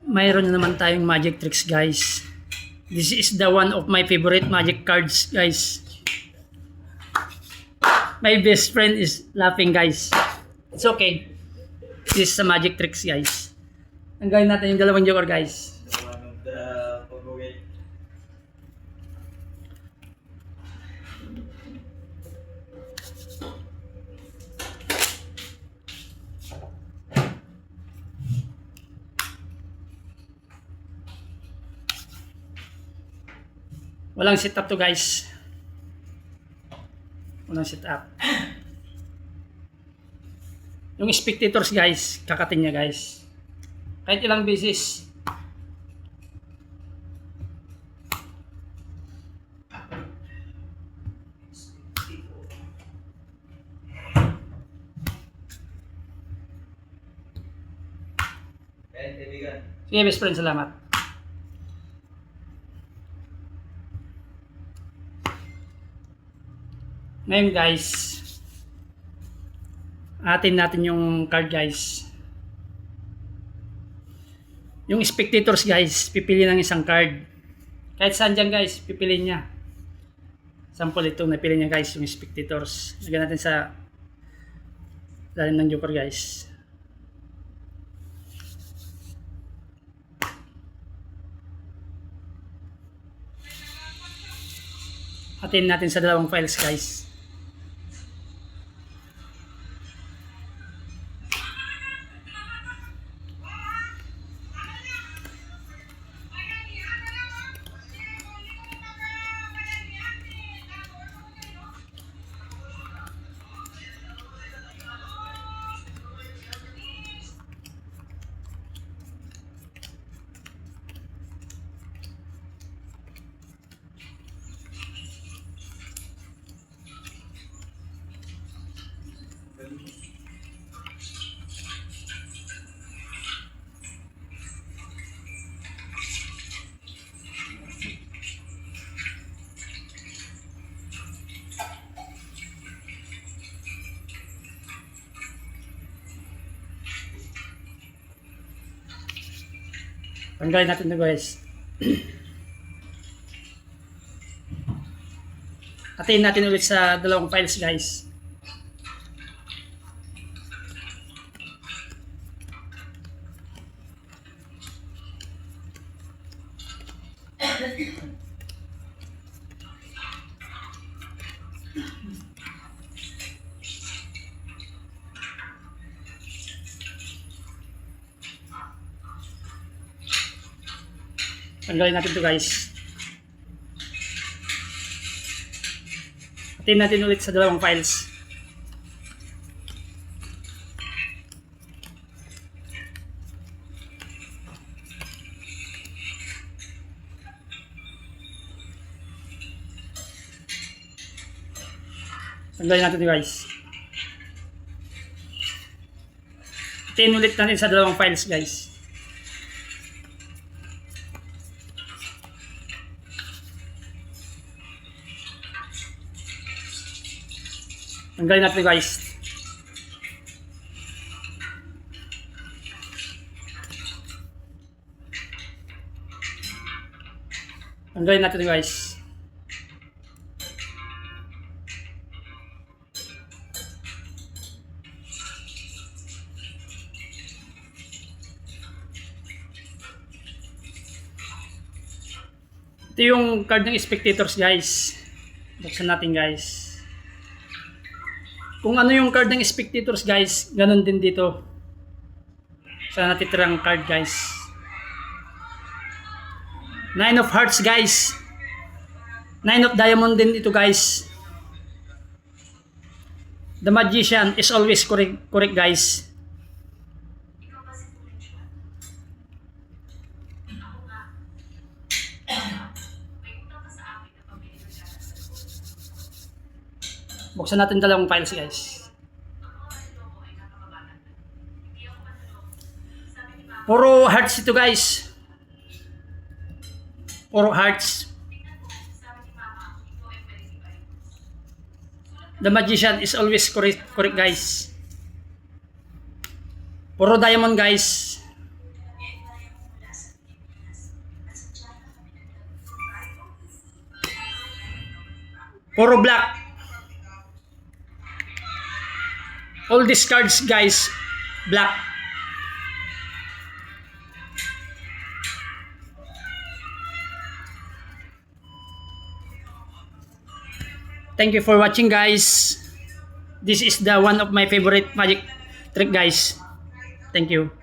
mayroon na naman tayong magic tricks, guys. This is the one of my favorite magic cards, guys. My best friend is laughing, guys. It's okay. This is the magic tricks, guys. Ang gawin natin yung dalawang joker, guys. Walang sit up to, guys. Walang sit up. Yung spectators, guys, kakatin niya, guys. Kahit ilang beses. Sige, best friend, salamat. Ngayon, guys, atin natin yung card, guys. Yung spectators, guys, pipili ng isang card. Kahit saan dyan, guys, pipili niya. Sample ito, napili niya, guys, yung spectators. Lagyan natin sa lalim ng joker, guys. Atin natin sa dalawang files, guys. Tanggalin natin ito, guys. Atin natin ulit sa dalawang files, guys. Tanggalin natin ito, guys. Atin natin ulit sa dalawang files. Tanggalin natin ito, guys. Atin ulit natin sa dalawang files, guys. Tanggalin natin, guys. Tanggalin natin, guys. Ito yung card ng spectators, guys. Buksan natin, guys. Kung ano yung card ng spectators, guys, ganun din dito sa natitirang card, guys. 9 of hearts, guys. 9 of diamond din ito, guys. The magician is always correct, guys. Buksan natin dalawang files, guys. Puro hearts ito, guys. Puro hearts. The magician is always correct, guys. Puro diamond, guys. Puro black. All these cards guys, black. Thank you for watching guys. This is the one of my favorite magic trick guys. Thank you.